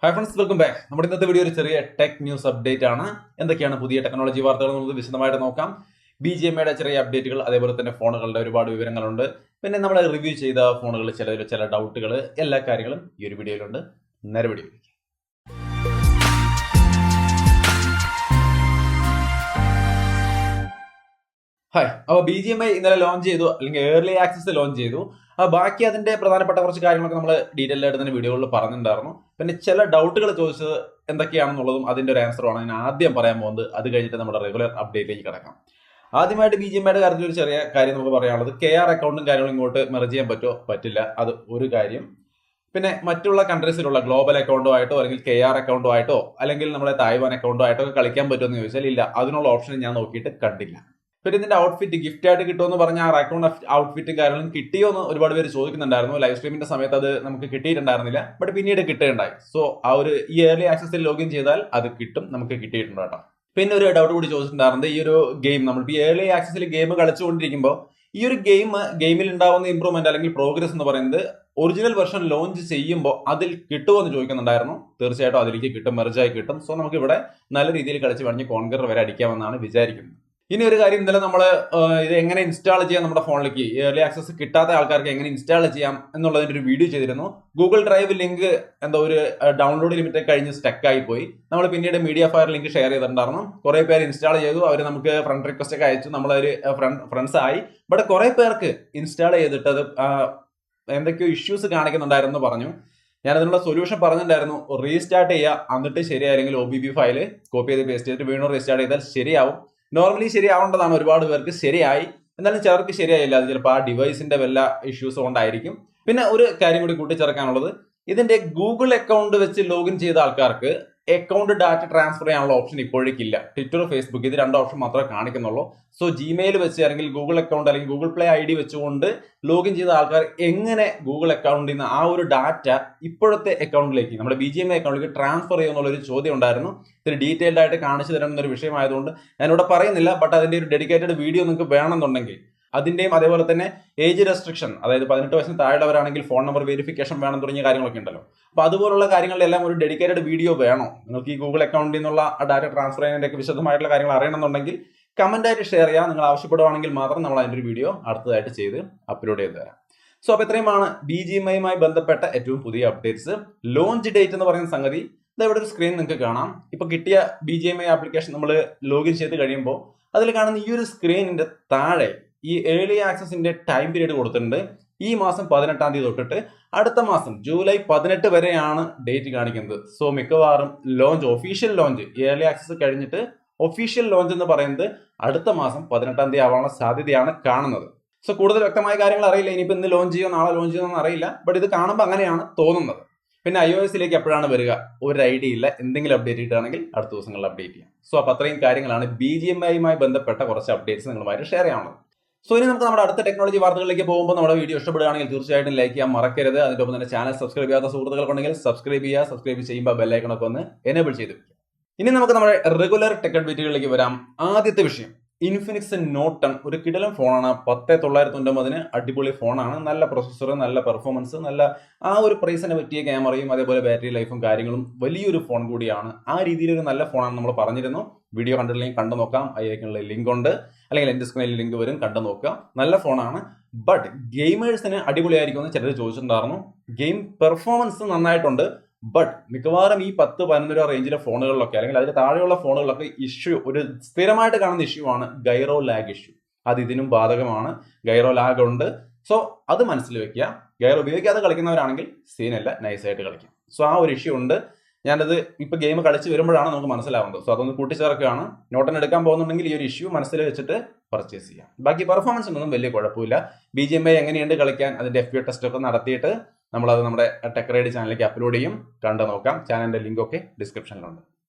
Hi friends, welcome back. നമ്മുടെ ഇന്നത്തെ video ഒരു ചെറിയ ടെക് ന്യൂസ് അപ്ഡേറ്റ് ആണ്. എന്തൊക്കെയാണ് പുതിയ ടെക്നോളജി വാർത്തകൾ എന്നുള്ളത് വിശദമായിട്ട് നോക്കാം. BGMIയുടെ ചെറിയ അപ്ഡേറ്റുകൾ, അതേപോലെ തന്നെ ഫോണുകളുടെ ഒരുപാട് വിവരങ്ങളുണ്ട്. പിന്നെ നമ്മൾ റിവ്യൂ ചെയ്ത ഫോണുകൾ ചില ഡൗട്ടുകൾ, എല്ലാ കാര്യങ്ങളും ഈ ഒരു വീഡിയോയിലുണ്ട്. നേരെ വീഡിയോയിലേക്ക്. ഹായ്, അപ്പോൾ BGMI ഇന്നലെ ലോഞ്ച് ചെയ്തു, അല്ലെങ്കിൽ ഏർലി ആക്സസ് ലോഞ്ച് ചെയ്തു. ബാക്കി അതിന്റെ പ്രധാനപ്പെട്ട കുറച്ച് കാര്യങ്ങളൊക്കെ നമ്മൾ ഡീറ്റെയിൽ ആയിട്ട് തന്നെ വീഡിയോകളിൽ പറഞ്ഞിട്ടുണ്ടായിരുന്നു. പിന്നെ ചില ഡൗട്ടുകൾ ചോദിച്ചത് എന്തൊക്കെയാണെന്നുള്ളതും അതിന്റെ ഒരു ആൻസറുമാണ് ഞാൻ ആദ്യം പറയാൻ പോകുന്നത്. അത് കഴിഞ്ഞിട്ട് നമ്മുടെ റെഗുലർ അപ്ഡേറ്റിലേക്ക് കിടക്കാം. ആദ്യമായിട്ട് BGMIയുടെ കാര്യത്തിൽ ഒരു ചെറിയ കാര്യം നമുക്ക് പറയാനുള്ളത്, KR അക്കൗണ്ടും കാര്യങ്ങളും ഇങ്ങോട്ട് മെർജ് ചെയ്യാൻ പറ്റുമോ പറ്റില്ല, അത് ഒരു കാര്യം. പിന്നെ മറ്റുള്ള കൺട്രീസിലുള്ള ഗ്ലോബൽ അക്കൗണ്ടോ ആയിട്ടോ, അല്ലെങ്കിൽ KR അക്കൗണ്ടോ ആയിട്ടോ, അല്ലെങ്കിൽ നമ്മുടെ തായ്വാൻ അക്കൗണ്ടോ ആയിട്ടോ ഒക്കെ കളിക്കാൻ പറ്റുമെന്ന് ചോദിച്ചാൽ ഇല്ല, അതിനുള്ള ഓപ്ഷൻ ഞാൻ നോക്കിയിട്ട് കണ്ടില്ല. പിന്നെ ഇതിന്റെ ഔട്ട്ഫിറ്റ് ഗിഫ്റ്റ് ആയിട്ട് കിട്ടുമെന്ന് പറഞ്ഞ ആ അക്കൗണ്ട് ഔട്ട്ഫിറ്റും കാര്യങ്ങളും കിട്ടിയോ എന്ന് ഒരുപാട് പേര് ചോദിക്കുന്നുണ്ടായിരുന്നു. ലൈവ് സ്ട്രീമിന്റെ സമയത്ത് അത് നമുക്ക് കിട്ടിയിട്ടുണ്ടായിരുന്നില്ല, ബട്ട് പിന്നീട് കിട്ടുകയുണ്ടായി. സോ ആ ഒരു ഈ ഏർലി ആക്സസിൽ ലോഗിൻ ചെയ്താൽ അത് കിട്ടും, നമുക്ക് കിട്ടിയിട്ടുണ്ട് കേട്ടോ. പിന്നെ ഒരു ഡൗട്ട് കൂടി ചോദിച്ചിട്ടുണ്ടായിരുന്നത്, ഈ ഒരു ഗെയിം നമ്മൾ ഈ ഏർലി ആക്സസിൽ ഗെയിം കളിച്ചുകൊണ്ടിരിക്കുമ്പോൾ ഈ ഒരു ഗെയിമിൽ ഉണ്ടാവുന്ന ഇമ്പ്രൂവ്മെന്റ് അല്ലെങ്കിൽ പ്രോഗ്രസ് എന്ന് പറയുന്നത് ഒറിജിനൽ വെർഷൻ ലോഞ്ച് ചെയ്യുമ്പോൾ അതിൽ കിട്ടുമോ എന്ന് ചോദിക്കുന്നുണ്ടായിരുന്നു. തീർച്ചയായിട്ടും അതിലേക്ക് കിട്ടും, മെർജായി കിട്ടും. സോ നമുക്ക് ഇവിടെ നല്ല രീതിയിൽ കളിച്ച് പറഞ്ഞ് കോൺകർ വരെ അടിക്കാമെന്നാണ് വിചാരിക്കുന്നത്. ഇനി ഒരു കാര്യം, ഇന്നലെ നമ്മൾ ഇത് എങ്ങനെ ഇൻസ്റ്റാൾ ചെയ്യാം നമ്മുടെ ഫോണിലേക്ക്, ഏർലി ആക്സസ് കിട്ടാത്ത ആൾക്കാർക്ക് എങ്ങനെ ഇൻസ്റ്റാൾ ചെയ്യാം എന്നുള്ളതിന്റെ ഒരു വീഡിയോ ചെയ്തിരുന്നു. ഗൂഗിൾ ഡ്രൈവ് ലിങ്ക് എന്തോ ഒരു ഡൗൺലോഡ് ലിമിറ്റ് കഴിഞ്ഞ് സ്റ്റക്കായി പോയി. നമ്മൾ പിന്നീട് മീഡിയ ഫയർ ലിങ്ക് ഷെയർ ചെയ്തിട്ടുണ്ടായിരുന്നു. കുറെ പേര് ഇൻസ്റ്റാൾ ചെയ്തു, അവർ നമുക്ക് ഫ്രണ്ട് റിക്വസ്റ്റ് ഒക്കെ അയച്ചു, നമ്മളൊരു ഫ്രണ്ട്സ് ആയി. ബട്ട് കുറെ പേർക്ക് ഇൻസ്റ്റാൾ ചെയ്തിട്ട് അത് എന്തൊക്കെയോ ഇഷ്യൂസ് കാണിക്കുന്നുണ്ടായിരുന്നു പറഞ്ഞു. ഞാൻ അതിനുള്ള സൊല്യൂഷൻ പറഞ്ഞിട്ടുണ്ടായിരുന്നു. റീസ്റ്റാർട്ട് ചെയ്യുക, എന്നിട്ട് ശരിയായില്ലെങ്കിൽ OBB ഫയൽ കോപ്പി ചെയ്ത് പേസ്റ്റ് ചെയ്തിട്ട് വീണ്ടും റീസ്റ്റാർട്ട് ചെയ്താൽ ശരിയാവും. നോർമലി ശരിയാവേണ്ടതാണ്, ഒരുപാട് പേർക്ക് ശരിയായി. എന്നാലും ചിലർക്ക് ശരിയായില്ല, അത് ചിലപ്പോൾ ആ ഡിവൈസിന്റെ വല്ല ഇഷ്യൂസ് കൊണ്ടായിരിക്കും. പിന്നെ ഒരു കാര്യം കൂടി കൂട്ടിച്ചേർക്കാനുള്ളത്, ഇതിന്റെ ഗൂഗിൾ അക്കൗണ്ട് വെച്ച് ലോഗിൻ ചെയ്ത ആൾക്കാർക്ക് അക്കൗണ്ട് ഡാറ്റ ട്രാൻസ്ഫർ ചെയ്യാനുള്ള ഓപ്ഷൻ ഇപ്പോഴേക്കില്ല. ട്വിറ്റർ, ഫേസ്ബുക്ക് ഇത് രണ്ട് ഓപ്ഷൻ മാത്രമേ കാണിക്കുന്നുള്ളൂ. സോ ജിമെയിൽ വെച്ച്, അല്ലെങ്കിൽ ഗൂഗിൾ അക്കൗണ്ട് അല്ലെങ്കിൽ ഗൂഗിൾ പ്ലേ ID വെച്ചുകൊണ്ട് ലോഗിൻ ചെയ്ത ആൾക്കാർ എങ്ങനെ ഗൂഗിൾ അക്കൗണ്ടിൽ നിന്ന് ആ ഒരു ഡാറ്റ ഇപ്പോഴത്തെ അക്കൗണ്ടിലേക്ക്, നമ്മുടെ BGMI അക്കൗണ്ടിലേക്ക് ട്രാൻസ്ഫർ ചെയ്യുമെന്നുള്ളൊരു ചോദ്യം ഉണ്ടായിരുന്നു. ഇത്തിരി ഡീറ്റെയിൽഡ് ആയിട്ട് കാണിച്ചു തരണം എന്നൊരു വിഷയമായതുകൊണ്ട് ഞാനിവിടെ പറയുന്നില്ല. ബട്ട് അതിന്റെ ഒരു ഡെഡിക്കേറ്റഡ് വീഡിയോ നിങ്ങൾക്ക് വേണമെന്നുണ്ടെങ്കിൽ അതിന്റെയും, അതേപോലെ തന്നെ ഏജ് റെസ്ട്രിക്ഷൻ, അതായത് 18 വയസ്സിന് താഴെയുള്ളവരാണെങ്കിൽ ഫോൺ നമ്പർ വെരിഫിക്കേഷൻ വേണം തുടങ്ങിയ കാര്യങ്ങളൊക്കെ ഉണ്ടല്ലോ. അപ്പൊ അതുപോലുള്ള കാര്യങ്ങളിലെല്ലാം ഒരു ഡെഡിക്കേറ്റഡ് വീഡിയോ വേണോ, നിങ്ങൾക്ക് ഈ ഗൂഗിൾ അക്കൗണ്ടിൽ നിന്നുള്ള ഡാറ്റ ട്രാൻസ്ഫർ ചെയ്യുന്നതിന്റെ വിശദമായിട്ടുള്ള കാര്യങ്ങൾ അറിയണമെന്നുണ്ടെങ്കിൽ കമന്റ് ആയിട്ട് ഷെയർ ചെയ്യാം. നിങ്ങൾ ആവശ്യപ്പെടുവാണെങ്കിൽ മാത്രം നമ്മൾ അതിന്റെ ഒരു വീഡിയോ അടുത്തതായിട്ട് ചെയ്ത് അപ്ലോഡ് ചെയ്ത് തരാം. സോ അപ്പൊ ഇത്രയുമാണ് BGMIയുമായി ബന്ധപ്പെട്ട ഏറ്റവും പുതിയ അപ്ഡേറ്റ്സ്. ലോഞ്ച് ഡേറ്റ് എന്ന് പറയുന്ന സംഗതി ഇവിടെ ഒരു സ്ക്രീൻ നിങ്ങൾക്ക് കാണാം. ഇപ്പൊ കിട്ടിയ BGMI ആപ്ലിക്കേഷൻ നമ്മൾ ലോഗിൻ ചെയ്ത് കഴിയുമ്പോൾ അതിൽ കാണുന്ന ഈ ഒരു സ്ക്രീനിന്റെ താഴെ ഈ ഏർലി ആക്സസിന്റെ ടൈം പീരീഡ് കൊടുത്തിട്ടുണ്ട്. ഈ മാസം 18-ാം തീയതി തൊട്ടിട്ട് അടുത്ത മാസം ജൂലൈ 18 വരെയാണ് ഡേറ്റ് കാണിക്കുന്നത്. സോ മിക്കവാറും launch, official launch, early access കഴിഞ്ഞിട്ട് ഒഫീഷ്യൽ ലോഞ്ച് എന്ന് പറയുന്നത് അടുത്ത മാസം 18-ാം തീയതി ആവാനുള്ള സാധ്യതയാണ് കാണുന്നത്. സോ കൂടുതൽ വ്യക്തമായ കാര്യങ്ങൾ അറിയില്ല, ഇനിയിപ്പോൾ ഇന്ന് ലോഞ്ച് ചെയ്യോ നാളെ ലോഞ്ച് ചെയ്യുമെന്ന് അറിയില്ല. ബട്ട് ഇത് കാണുമ്പോൾ അങ്ങനെയാണ് തോന്നുന്നത്. പിന്നെ iOS-ലേക്ക് എപ്പോഴാണ് വരിക ഒരു ഐഡിയ ഇല്ല. എന്തെങ്കിലും അപ്ഡേറ്റ് കിട്ടുകയാണെങ്കിൽ അടുത്ത ദിവസങ്ങളിൽ അപ്ഡേറ്റ് ചെയ്യാം. സോ അപ്പോൾ അത്രയും കാര്യങ്ങളാണ് BGMIയുമായി ബന്ധപ്പെട്ട കുറച്ച് അപ്ഡേറ്റ്സ് നിങ്ങളുമായിട്ട് ഷെയർ ചെയ്യാനുള്ളത്. സോ ഇനി നമുക്ക് നമ്മുടെ അടുത്ത ടെക്നോളജി വാർത്തകളിലേക്ക് പോകുമ്പോൾ, നമ്മുടെ വീഡിയോ ഇഷ്ടപ്പെടുകയാണെങ്കിൽ തീർച്ചയായിട്ടും ലൈക്ക് ചെയ്യാൻ മറക്കരുത്. അതിന്റെ ഒപ്പം തന്നെ ചാനൽ സബ്സ്ക്രൈബ് ചെയ്യാത്ത സുഹൃത്തുക്കൾക്കുണ്ടെങ്കിൽ സബ്സ്ക്രൈബ് ചെയ്യുക. സബ്സ്ക്രൈബ് ചെയ്യുമ്പോൾ ബെല്ലൈക്കണൊക്കെ ഒന്ന് എനേബിൾ ചെയ്ത് വെക്കുക. ഇനി നമുക്ക് നമ്മുടെ റെഗുലർ ടെക് അപ്ഡേറ്റുകളിലേക്ക് വരാം. ആദ്യത്തെ വിഷയം, ഇൻഫിനിക്സ് നോട്ട് 10 ഒരു കിടിലൻ ഫോണാണ്. 10,999 അടിപൊളി ഫോണാണ്. നല്ല പ്രൊസസ്സർ, നല്ല പെർഫോമൻസ്, നല്ല ആ ഒരു പ്രൈസിനെ പറ്റിയ ക്യാമറയും അതേപോലെ ബാറ്ററി ലൈഫും കാര്യങ്ങളും, വലിയൊരു ഫോൺ കൂടിയാണ്. ആ രീതിയിലൊരു നല്ല ഫോണാണ് നമ്മൾ പറഞ്ഞിരുന്നു. വീഡിയോ കണ്ടിട്ടില്ലെങ്കിൽ കണ്ടു നോക്കാം, ഐക്കണിൽ ലിങ്ക് ഉണ്ട്, അല്ലെങ്കിൽ എൻ്റെ സ്ക്രീനിൽ ലിങ്ക് വരും, കണ്ടു നോക്കുക. നല്ല ഫോണാണ്. ബട്ട് ഗെയിമേഴ്സിന് അടിപൊളിയായിരിക്കുമെന്ന് ചിലർ ചോദിച്ചിട്ടുണ്ടായിരുന്നു. ഗെയിം പെർഫോമൻസ് നന്നായിട്ടുണ്ട്. ബട്ട് മിക്കവാറും ഈ 10-11 രൂപ റേഞ്ചിലെ ഫോണുകളിലൊക്കെ, അല്ലെങ്കിൽ അതിന് താഴെയുള്ള ഫോണുകളിലൊക്കെ ഇഷ്യൂ, ഒരു സ്ഥിരമായിട്ട് കാണുന്ന ഇഷ്യൂ ആണ് ഗൈറോ ലാഗ് ഇഷ്യൂ. അത് ഇതിനും ബാധകമാണ്. ഗൈറോ ലാഗ് ഉണ്ട്. സോ അത് മനസ്സിൽ വെക്കുക. ഗൈറോ ഉപയോഗിക്കാതെ കളിക്കുന്നവരാണെങ്കിൽ സീനല്ല, നൈസായിട്ട് കളിക്കാം. സോ ആ ഒരു ഇഷ്യൂ ഉണ്ട്. ഞാനത് ഇപ്പൊ ഗെയിം കളിച്ച് വരുമ്പോഴാണ് നമുക്ക് മനസ്സിലാവുന്നത്. സോ അതൊന്ന് കൂട്ടിച്ചേർക്കുകയാണ്. നോട്ടൻ എടുക്കാൻ പോകുന്നുണ്ടെങ്കിൽ ഈ ഒരു ഇഷ്യൂ മനസ്സിൽ വെച്ചിട്ട് പർച്ചേസ് ചെയ്യാം. ബാക്കി പെർഫോമൻസിനൊന്നും വലിയ കുഴപ്പമില്ല. BGMI എങ്ങനെയുണ്ട് കളിക്കാൻ, അതിന്റെ FA ടെസ്റ്റ് ഒക്കെ നടത്തിയിട്ട് നമ്മളത് നമ്മുടെ ടെക് റൈഡ് ചാനലിലേക്ക് അപ്ലോഡ് ചെയ്യും, കണ്ടു നോക്കാം. ചാനലിന്റെ ലിങ്ക് ഒക്കെ ഡിസ്ക്രിപ്ഷനിലുണ്ട്.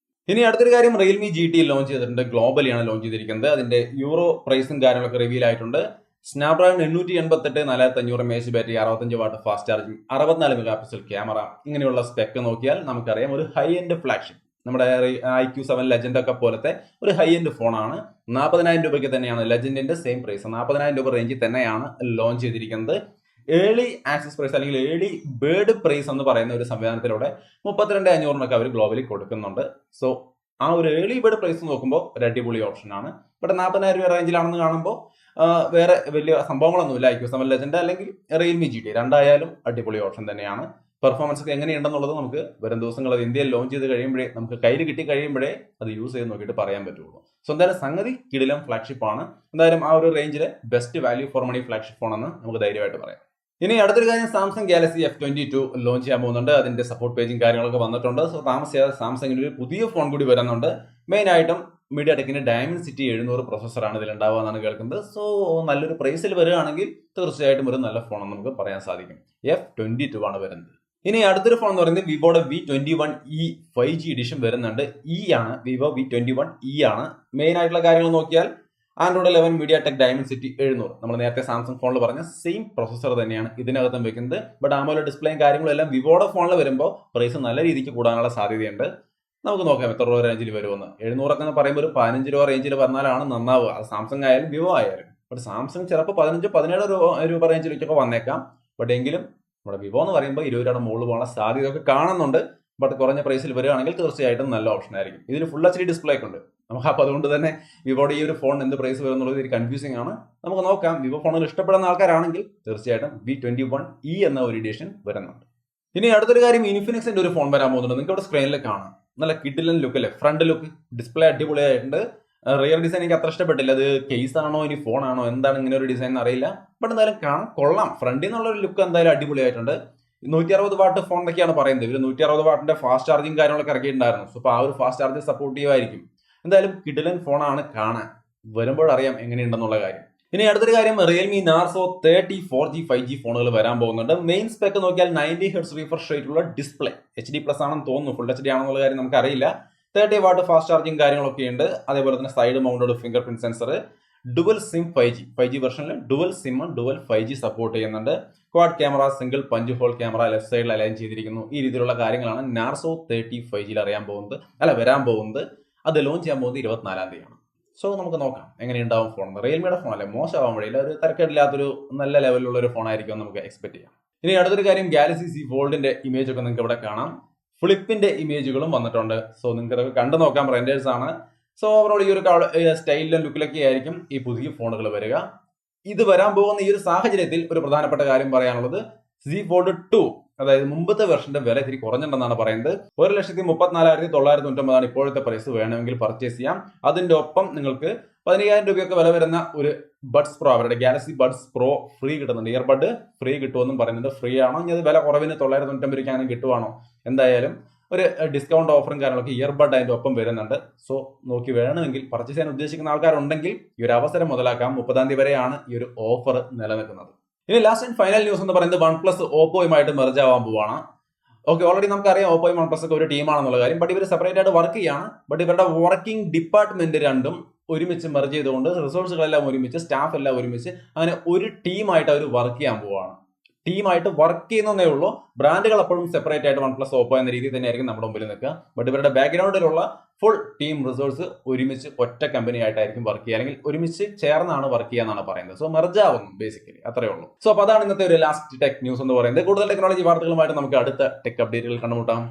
ഇനി അടുത്തൊരു കാര്യം, Realme GT ലോഞ്ച് ചെയ്തിട്ടുണ്ട്. ഗ്ലോബലിയാണ് ലോഞ്ച് ചെയ്തിരിക്കുന്നത്. അതിന്റെ യൂറോ പ്രൈസും കാര്യങ്ങളൊക്കെ റിവീൽ ആയിട്ടുണ്ട്. Snapdragon 888 4500 mAh battery, 65 what fast charging, 64 mega pixel camera, ഇങ്ങനെയുള്ള സ്പെക്ക് നോക്കിയാൽ നമുക്കറിയാം ഒരു ഹൈ എൻഡ് ഫ്ലാഗ്ഷിപ്പ്, നമ്മുടെ IQ7 ലെജൻഡ് ഒക്കെ പോലത്തെ ഒരു ഹൈ എൻഡ് ഫോണാണ്. 40,000 രൂപയ്ക്ക് തന്നെയാണ് ലെജൻഡിന്റെ സെയിം പ്രൈസ്, 40,000 രൂപ റേഞ്ചിൽ തന്നെയാണ് ലോഞ്ച് ചെയ്തിരിക്കുന്നത്. ഏർലി ആക്സസ് പ്രൈസ് അല്ലെങ്കിൽ ഏർലി ബേർഡ് പ്രൈസ് എന്ന് പറയുന്ന ഒരു സംവിധാനത്തിലൂടെ 32,500 അവർ ഗ്ലോബലി കൊടുക്കുന്നുണ്ട്. സോ ആ ഒരു ഏർലി ബേർഡ് പ്രൈസ് നോക്കുമ്പോൾ ഒരു അടിപൊളി ഓപ്ഷൻ ആണ്. ഇവിടെ 40,000 രൂപ റേഞ്ചിലാണെന്ന് കാണുമ്പോൾ വേറെ വലിയ സംഭവങ്ങളൊന്നുമില്ല. IQ7 ലെജൻഡ് അല്ലെങ്കിൽ Realme GT രണ്ടായാലും അടിപൊളി ഓപ്ഷൻ തന്നെയാണ്. പെർഫോമൻസ് ഒക്കെ എങ്ങനെയുണ്ടെന്നുള്ളത് നമുക്ക് വരും ദിവസങ്ങൾ അത് ഇന്ത്യയിൽ ലോഞ്ച് ചെയ്ത് കഴിയുമ്പോഴേ, നമുക്ക് കയ്യിൽ കിട്ടി കഴിയുമ്പോഴേ അത് യൂസ് ചെയ്ത് നോക്കിയിട്ട് പറയാൻ പറ്റുള്ളൂ. സോ എന്തായാലും സംഗതി കിടിലം ഫ്ലാഗ്ഷിപ്പ് ആണ്. എന്തായാലും ആ ഒരു റേഞ്ചിലെ best value for money flagship ഫോണെന്ന് നമുക്ക് ധൈര്യമായിട്ട് പറയാം. ഇനി അടുത്തൊരു കാര്യം, സാംസങ് ഗാലക്സി F22 ലോഞ്ച് ചെയ്യാൻ പോകുന്നുണ്ട്. അതിന്റെ സപ്പോർട്ട് പേജും കാര്യങ്ങളൊക്കെ വന്നിട്ടുണ്ട്. സോ താമസിയാതെ സാംസങ്ങിന് ഒരു പുതിയ ഫോൺ കൂടി വരുന്നുണ്ട്. മെയിൻ ആയിട്ടും മീഡിയ ടെക്കിന്റെ Dimensity 700 പ്രോസസ്സറാണ് ഇതിൽ ഉണ്ടാവുക എന്നാണ് കേൾക്കുന്നത്. സോ നല്ലൊരു പ്രൈസിൽ വരികയാണെങ്കിൽ തീർച്ചയായിട്ടും ഒരു നല്ല ഫോൺ നമുക്ക് പറയാൻ സാധിക്കും. F22 ആണ് വരുന്നത്. ഇനി അടുത്തൊരു ഫോൺ എന്ന് പറയുന്നത് വിവോയുടെ V21e 5G എഡിഷൻ വരുന്നുണ്ട്. ആണ് വിവോ V21e ആണ്. മെയിൻ ആയിട്ടുള്ള കാര്യങ്ങൾ നോക്കിയാൽ ആൻഡ്രോയിഡ് 11 മീഡിയ ടെക് Dimensity 700, നമ്മൾ നേരത്തെ സാംസങ് ഫോണിൽ പറഞ്ഞ സെയിം പ്രൊസസ്സർ തന്നെയാണ് ഇതിനകത്തും വെക്കുന്നത്. ബട്ട് AMOLED ഡിസ്പ്ലേയും കാര്യങ്ങളും എല്ലാം വിവോയുടെ ഫോണിൽ വരുമ്പോൾ പ്രൈസ് നല്ല രീതിക്ക് കൂടാനുള്ള സാധ്യതയുണ്ട്. നമുക്ക് നോക്കാം എത്ര രൂപ റേഞ്ചിൽ വരുമെന്ന്. 700 ഒക്കെ പറയുമ്പോൾ ഒരു 15 രൂപ റേഞ്ചിൽ വന്നാലാണ് നന്നാവുക. അത് സാംസങ് ആയാലും വിവോ ആയാലും. ബട്ട് സാംസങ് ചിലപ്പോൾ 15-17 രൂപ റേഞ്ചിലേക്കൊക്കെ വന്നേക്കാം. ബട്ട് എങ്കിലും നമ്മുടെ വിവോ എന്ന് പറയുമ്പോൾ 20 രൂപയുടെ മുകളിൽ പോകാനുള്ള സാധ്യതയൊക്കെ കാണുന്നുണ്ട്. ബട്ട് കുറഞ്ഞ പ്രൈസിൽ വരികയാണെങ്കിൽ തീർച്ചയായിട്ടും നല്ല ഓപ്ഷൻ ആയിരിക്കും. ഇതിൽ ഫുൾ HD ഡിസ്പ്ലേ ഒക്കെ ഉണ്ട് നമുക്ക്. അപ്പോൾ അതുകൊണ്ട് തന്നെ വിവോയുടെ ഈ ഒരു ഫോൺ എന്ത് പ്രൈസ് വരും എന്നുള്ളത് ഒരു കൺഫ്യൂസിംഗ് ആണ്. നമുക്ക് നോക്കാം. വിവോ ഫോണുകൾ ഇഷ്ടപ്പെടുന്ന ആൾക്കാരാണെങ്കിൽ തീർച്ചയായിട്ടും V21e എന്ന ഒരു എഡിഷൻ വരുന്നുണ്ട്. ഇനി അടുത്തൊരു കാര്യം, ഇൻഫിനിക്സിന്റെ ഒരു ഫോൺ വരാൻ പോകുന്നുണ്ട്. നിങ്ങൾക്ക് ഇവിടെ സ്ക്രീനിൽ കാണാം. നല്ല കിഡിലൻ ലുക്ക് അല്ലേ, ഫ്രണ്ട് ലുക്ക്, ഡിസ്പ്ലേ അടിപൊളിയായിട്ടുണ്ട്. റിയർ ഡിസൈൻ എനിക്ക് അത്ര ഇഷ്ടപ്പെട്ടില്ല. അത് കേസ് ആണോ ഇനി ഫോൺ ആണോ എന്താണ് ഇങ്ങനെ ഒരു ഡിസൈൻ അറിയില്ല. ബട്ട് എന്തായാലും കാണാൻ കൊള്ളാം. ഫ്രണ്ടിൽ നിന്നുള്ള ഒരു ലുക്ക് എന്തായാലും അടിപൊളിയായിട്ടുണ്ട്. 160 വാട്ട് ഫോൺ എന്നൊക്കെയാണ് പറയുന്നത്. ഇവർ 160 വാട്ടിന്റെ ഫാസ്റ്റ് ചാർജിങ് കാര്യങ്ങളൊക്കെ ഇറക്കിയിട്ടുണ്ടായിരുന്നു. സോ അപ്പോൾ ആ ഒരു ഫാസ്റ്റ് ചാർജ് സപ്പോർട്ട് ചെയ്യുമായിരിക്കും. എന്തായാലും കിഡിലൻ ഫോണാണ് കാണാൻ. വരുമ്പോൾ അറിയാം എങ്ങനെയുണ്ടെന്നുള്ള കാര്യം. ഇനി അടുത്തൊരു കാര്യം, Realme Narzo 30 4G 5G ഫോണുകൾ വരാൻ പോകുന്നുണ്ട്. മെയിൻ സ്പെക്ക് നോക്കിയാൽ 90 Hz റിഫ്രഷ് റേറ്റുള്ള ഡിസ്പ്ലേ, HD+ ആണെന്ന് തോന്നുന്നു. ഫുൾ HD ആണെന്നുള്ള കാര്യം നമുക്ക് അറിയില്ല. 30 വാട്ട് ഫാസ്റ്റ് ചാർജിങ് കാര്യങ്ങളൊക്കെ ഉണ്ട്. അതേപോലെ തന്നെ side mounted finger print sensor, dual SIM 5G വെർഷനിൽ dual SIM dual 5G support ചെയ്യുന്നുണ്ട്. Quad camera, single punch hole camera left സൈഡിൽ അലൈൻ ചെയ്തിരിക്കുന്നു. ഈ രീതിയിലുള്ള കാര്യങ്ങളാണ് Narzo 30 5G വരാൻ പോകുന്നത്. അത് ലോഞ്ച് ചെയ്യാൻ പോകുന്നത് 24-ാം തീയതിയാണ്. സോ നമുക്ക് നോക്കാം എങ്ങനെയുണ്ടാവും ഫോൺ. റിയൽമിയുടെ ഫോൺ അല്ലേ, മോശമാവാൻ വഴിയില്ല. ഒരു തരക്കേടില്ലാത്തൊരു നല്ല ലെവലിലുള്ള ഒരു ഫോൺ ആയിരിക്കും നമുക്ക് എക്സ്പെക്ട് ചെയ്യാം. ഇനി അടുത്തൊരു കാര്യം, ഗാലക്സി Z ഫോൾഡിന്റെ ഇമേജ് ഒക്കെ നിങ്ങൾക്ക് ഇവിടെ കാണാം. ഫ്ലിപ്പിന്റെ ഇമേജുകളും വന്നിട്ടുണ്ട്. സോ നിങ്ങൾക്ക് ഇതൊക്കെ കണ്ടു നോക്കാം. റെൻഡേഴ്സ് ആണ്. സോ ഓവറോൾ ഈ ഒരു സ്റ്റൈലിലും ലുക്കിലൊക്കെ ആയിരിക്കും ഈ പുതിയ ഫോണുകൾ വരിക. ഇത് വരാൻ പോകുന്ന ഈ ഒരു സാഹചര്യത്തിൽ ഒരു പ്രധാനപ്പെട്ട കാര്യം പറയാനുള്ളത്, Z Fold 2, അതായത് മുമ്പത്തെ വെർഷന്റെ വില ഇത്തിരി കുറഞ്ഞിട്ടുണ്ടെന്നാണ് പറയുന്നത്. 1,34,999 ഇപ്പോഴത്തെ പ്രൈസ്. വേണമെങ്കിൽ പർച്ചേസ് ചെയ്യാം. അതിന്റെ ഒപ്പം നിങ്ങൾക്ക് 15,000 രൂപയൊക്കെ വില വരുന്ന ഒരു ബഡ്സ് പ്രോ, അവരുടെ ഗാലക്സി ബഡ്സ് പ്രോ ഫ്രീ കിട്ടുന്നുണ്ട്. ഇയർബഡ് ഫ്രീ കിട്ടുമെന്നും പറയുന്നുണ്ട്. ഫ്രീ ആണോ ഇനി അത് വില കുറവിന് 999 രൂപയ്ക്ക് കിട്ടുവാണോ, എന്തായാലും ഒരു ഡിസ്കൗണ്ട് ഓഫറും കാര്യങ്ങളൊക്കെ ഇയർബഡ് അതിന്റെ ഒപ്പം വരുന്നുണ്ട്. സോ നോക്കി വേണമെങ്കിൽ പർച്ചേസ് ചെയ്യാൻ ഉദ്ദേശിക്കുന്ന ആൾക്കാരുണ്ടെങ്കിൽ ഈ ഒരു അവസരം മുതലാക്കാം. 30-ാം തീയതി വരെയാണ് ഈ ഒരു ഓഫർ നിലനിൽക്കുന്നത്. ഇനി ലാസ്റ്റ് ആൻഡ് ഫൈനൽ ന്യൂസ് എന്ന് പറയുന്നത് OnePlus ഓപ്പോയുമായിട്ട് മെർജ് ആവാൻ പോവാണ്. ഓക്കെ, ഓൾറെഡി നമുക്കറിയാം ഓപ്പോയും OnePlus ഒക്കെ ഒരു ടീമാണെന്നുള്ള കാര്യം. ബട്ട് ഇവർ സെപ്പറേറ്റ് ആയിട്ട് വർക്ക് ചെയ്യാണ്. ബട്ട് ഇവരുടെ വർക്കിംഗ് ഡിപ്പാർട്ട്മെന്റ് രണ്ടും ഒരുമിച്ച് മെർജ് ചെയ്തുകൊണ്ട് റിസോഴ്സുകളെല്ലാം ഒരുമിച്ച്, സ്റ്റാഫ് എല്ലാം ഒരുമിച്ച്, അങ്ങനെ ഒരു ടീമായിട്ട് അവർ വർക്ക് ചെയ്യാൻ പോവാണ്. ടീമായിട്ട് വർക്ക് ചെയ്യുന്നതേ ഉള്ളൂ. ബ്രാൻഡുകൾ എപ്പോഴും സെപ്പറേറ്റ് ആയിട്ട് OnePlus ഓപ്പോ എന്ന രീതിയിൽ തന്നെയായിരിക്കും നമ്മുടെ മുമ്പിൽ നിൽക്കുക. ബട്ട് ഇവരുടെ ബാക്ക്ഗ്രൗണ്ടിലുള്ള ഫുൾ ടീം റിസോഴ്സ് ഒരുമിച്ച് ഒറ്റ കമ്പനി ആയിട്ടായിരിക്കും വർക്ക് ചെയ്യുക, അല്ലെങ്കിൽ ഒരുമിച്ച് ചേർന്നാണ് വർക്ക് ചെയ്യാന്നാണ് പറയുന്നത്. സോ മെർജ് ആവുന്നു ബേസിക്കലി, അത്രേ ഉള്ളൂ. സോ അപ്പോൾ അതാണ് ഇന്നത്തെ ഒരു ലാസ്റ്റ് ടെക് ന്യൂസ് എന്ന് പറയുന്നത്. കൂടുതൽ ടെക്നോളജി വാർത്തകളുമായിട്ട് നമുക്ക് അടുത്ത ടെക് അപ്ഡേറ്റുകൾ കണ്ടുമുട്ടാം.